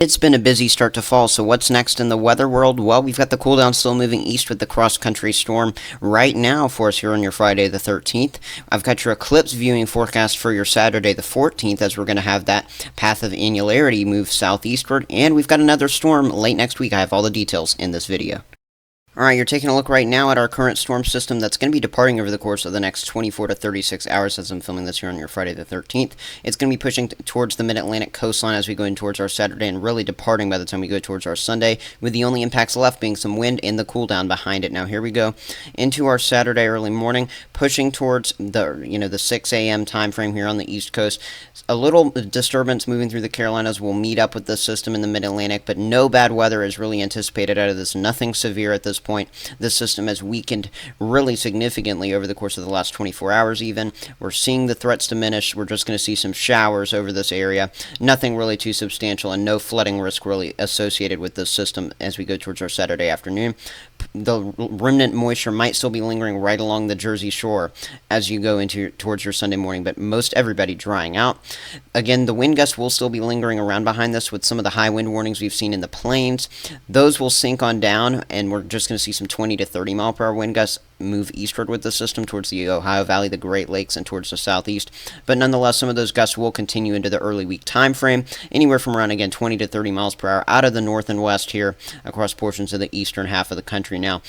It's been a busy start to fall, so what's next in the weather world? Well, we've got the cool down still moving east with the cross-country storm right now for us here on your Friday the 13th. I've got your eclipse viewing forecast for your Saturday the 14th, as we're going to have that path of annularity move southeastward, and we've got another storm late next week. I have all the details in this video. Alright, you're taking a look right now at our current storm system that's going to be departing over the course of the next 24 to 36 hours as I'm filming this here on your Friday the 13th. It's going to be pushing towards the mid-Atlantic coastline as we go in towards our Saturday and really departing by the time we go towards our Sunday, with the only impacts left being some wind and the cool down behind it. Now here we go into our Saturday early morning, pushing towards the 6 a.m. time frame here on the East Coast. A little disturbance moving through the Carolinas will meet up with this system in the mid-Atlantic, but no bad weather is really anticipated out of this. Nothing severe at this point. This system has weakened really significantly over the course of the last 24 hours even. We're seeing the threats diminish. We're just going to see some showers over this area. Nothing really too substantial, and no flooding risk really associated with this system as we go towards our Saturday afternoon. The remnant moisture might still be lingering right along the Jersey Shore as you go towards your Sunday morning, but most everybody drying out. Again, the wind gusts will still be lingering around behind this with some of the high wind warnings we've seen in the plains. Those will sink on down, and we're just going to see some 20 to 30 mile per hour wind gusts move eastward with the system towards the Ohio Valley, the Great Lakes, and towards the southeast. But nonetheless, some of those gusts will continue into the early week time frame, anywhere from around, again, 20 to 30 miles per hour out of the north and west here across portions of the eastern half of the country. Now,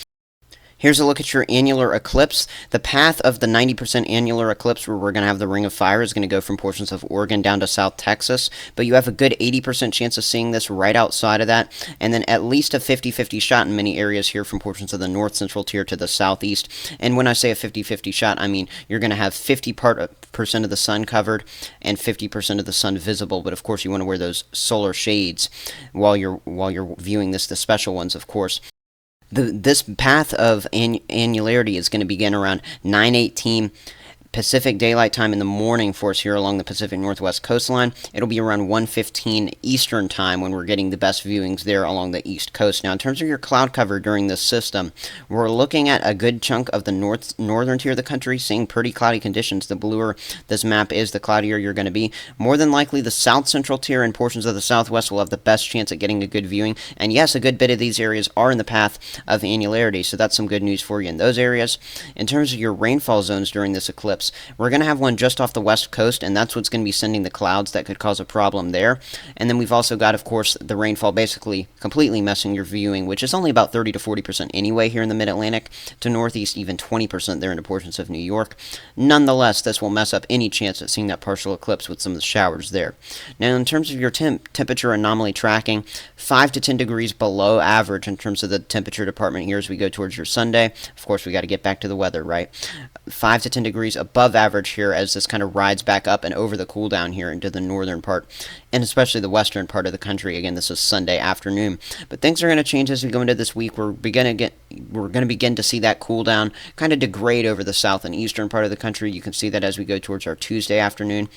here's a look at your annular eclipse. The path of the 90% annular eclipse, where we're going to have the ring of fire, is going to go from portions of Oregon down to South Texas, but you have a good 80% chance of seeing this right outside of that, and then at least a 50-50 shot in many areas here from portions of the north central tier to the southeast. And when I say a 50-50 shot, I mean you're going to have 50% of the sun covered and 50% of the sun visible, but of course you want to wear those solar shades while you're viewing this, the special ones, of course. This path of annularity is going to begin around 9:18 Pacific Daylight Time in the morning for us here along the Pacific Northwest coastline. It'll be around 1:15 Eastern Time when we're getting the best viewings there along the East Coast. Now, in terms of your cloud cover during this system, we're looking at a good chunk of the northern tier of the country, seeing pretty cloudy conditions. The bluer this map is, the cloudier you're going to be. More than likely, the south central tier and portions of the southwest will have the best chance at getting a good viewing. And yes, a good bit of these areas are in the path of annularity, so that's some good news for you in those areas. In terms of your rainfall zones during this eclipse, we're going to have one just off the west coast, and that's what's going to be sending the clouds that could cause a problem there. And then we've also got, of course, the rainfall basically completely messing your viewing, which is only about 30 to 40% anyway here in the mid-Atlantic to northeast, even 20% there into portions of New York. Nonetheless, this will mess up any chance at seeing that partial eclipse with some of the showers there. Now, in terms of your temperature anomaly tracking, 5 to 10 degrees below average in terms of the temperature department here as we go towards your Sunday. Of course, we got to get back to the weather, right? 5 to 10 degrees above average here as this kind of rides back up and over the cool down here into the northern part and especially the western part of the country. Again, this is Sunday afternoon, but things are going to change as we go into this week. We're going to begin to see that cool down kind of degrade over the south and eastern part of the country. You can see that as we go towards our Tuesday afternoon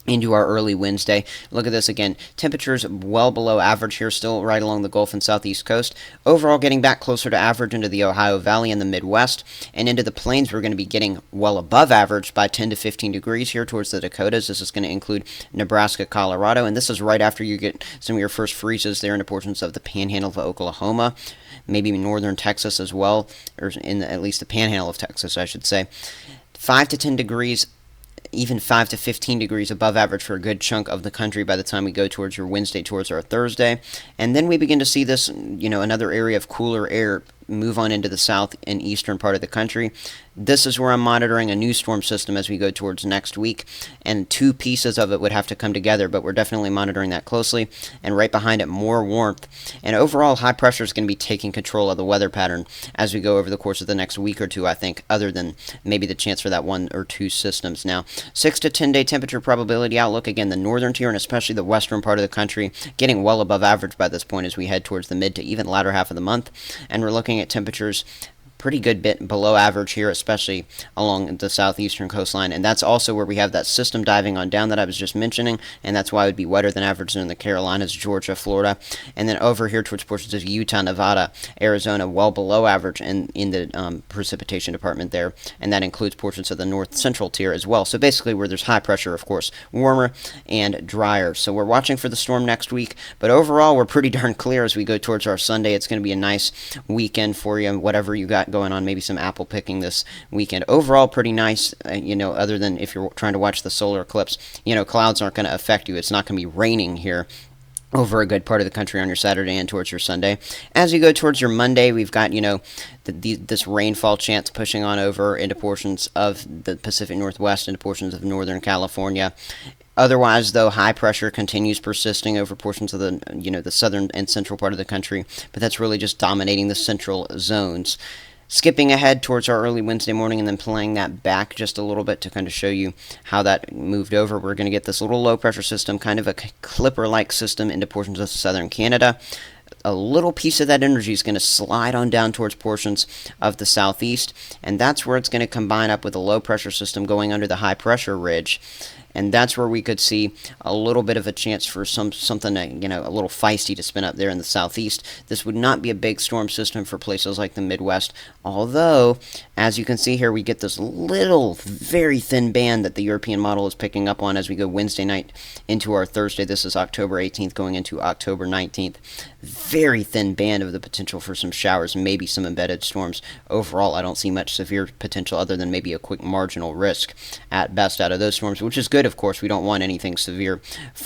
into our early Wednesday. Look at this again. Temperatures well below average here, still right along the Gulf and southeast coast. Overall, getting back closer to average into the Ohio Valley and the Midwest, and into the plains, we're going to be getting well above average by 10 to 15 degrees here towards the Dakotas. This is going to include Nebraska, Colorado, and this is right after you get some of your first freezes there into portions of the panhandle of Oklahoma, maybe northern Texas as well, or in at least the panhandle of Texas, I should say. 5 to 10 degrees, even 5 to 15 degrees above average for a good chunk of the country by the time we go towards your Wednesday, towards our Thursday. And then we begin to see this, another area of cooler air move on into the south and eastern part of the country. This is where I'm monitoring a new storm system as we go towards next week, and two pieces of it would have to come together, but we're definitely monitoring that closely. And right behind it, more warmth. And overall, high pressure is going to be taking control of the weather pattern as we go over the course of the next week or two, I think, other than maybe the chance for that one or two systems. Now, 6 to 10 day temperature probability outlook, again, the northern tier and especially the western part of the country getting well above average by this point as we head towards the mid to even latter half of the month. And we're looking at temperatures pretty good bit below average here, especially along the southeastern coastline, and that's also where we have that system diving on down that I was just mentioning, and that's why it would be wetter than average in the Carolinas, Georgia, Florida, and then over here towards portions of Utah, Nevada, Arizona, well below average in the precipitation department there, and that includes portions of the north central tier as well. So basically where there's high pressure, of course, warmer and drier. So we're watching for the storm next week, but overall we're pretty darn clear as we go towards our Sunday. It's going to be a nice weekend for you, whatever you got going on, maybe some apple picking this weekend. Overall pretty nice, other than if you're trying to watch the solar eclipse, clouds aren't going to affect you. It's not going to be raining here over a good part of the country on your Saturday and towards your Sunday. As you go towards your Monday, we've got, this rainfall chance pushing on over into portions of the Pacific Northwest, into portions of Northern California. Otherwise, though, high pressure continues persisting over portions of the southern and central part of the country, but that's really just dominating the central zones. Skipping ahead towards our early Wednesday morning and then playing that back just a little bit to kind of show you how that moved over, we're going to get this little low pressure system, kind of a clipper-like system into portions of southern Canada. A little piece of that energy is going to slide on down towards portions of the southeast, and that's where it's going to combine up with a low pressure system going under the high pressure ridge. And that's where we could see a little bit of a chance for something, a little feisty to spin up there in the southeast. This would not be a big storm system for places like the Midwest, although, as you can see here, we get this little, very thin band that the European model is picking up on as we go Wednesday night into our Thursday. This is October 18th going into October 19th. Very thin band of the potential for some showers, maybe some embedded storms. Overall, I don't see much severe potential other than maybe a quick marginal risk at best out of those storms, which is good. Of course, we don't want anything severe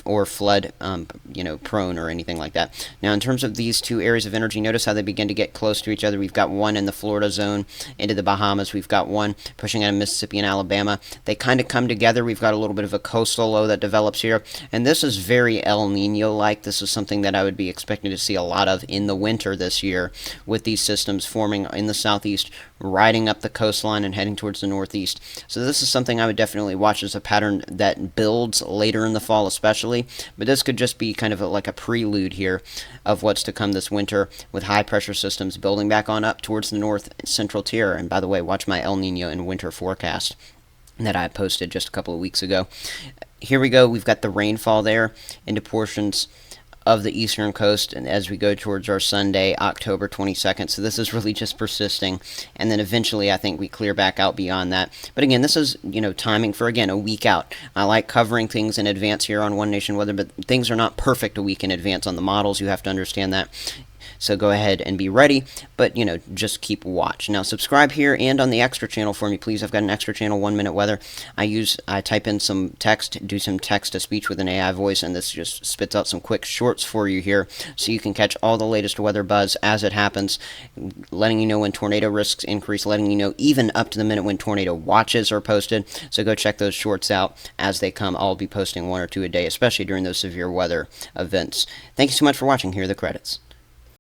or flood, prone or anything like that. Now, in terms of these two areas of energy, notice how they begin to get close to each other. We've got one in the Florida zone into the Bahamas. We've got one pushing out of Mississippi and Alabama. They kind of come together. We've got a little bit of a coastal low that develops here, and this is very El Nino-like. This is something that I would be expecting to see a lot of in the winter this year, with these systems forming in the southeast, riding up the coastline and heading towards the northeast. So this is something I would definitely watch as a pattern that builds later in the fall especially, but this could just be kind of like a prelude here of what's to come this winter, with high pressure systems building back on up towards the north central tier. And by the way, watch my El Nino and winter forecast that I posted just a couple of weeks ago. Here we go. We've got the rainfall there into portions of the eastern coast, and as we go towards our Sunday, October 22nd. So this is really just persisting, and then eventually I think we clear back out beyond that. But again, this is, timing for, again, a week out. I like covering things in advance here on One Nation Weather, but things are not perfect a week in advance on the models. You have to understand that. So go ahead and be ready, but, just keep watch. Now, subscribe here and on the extra channel for me, please. I've got an extra channel, 1 Minute Weather. I type in some text, do some text-to-speech with an AI voice, and this just spits out some quick shorts for you here, so you can catch all the latest weather buzz as it happens, letting you know when tornado risks increase, letting you know even up to the minute when tornado watches are posted. So go check those shorts out as they come. I'll be posting 1 or 2 a day, especially during those severe weather events. Thank you so much for watching. Here are the credits.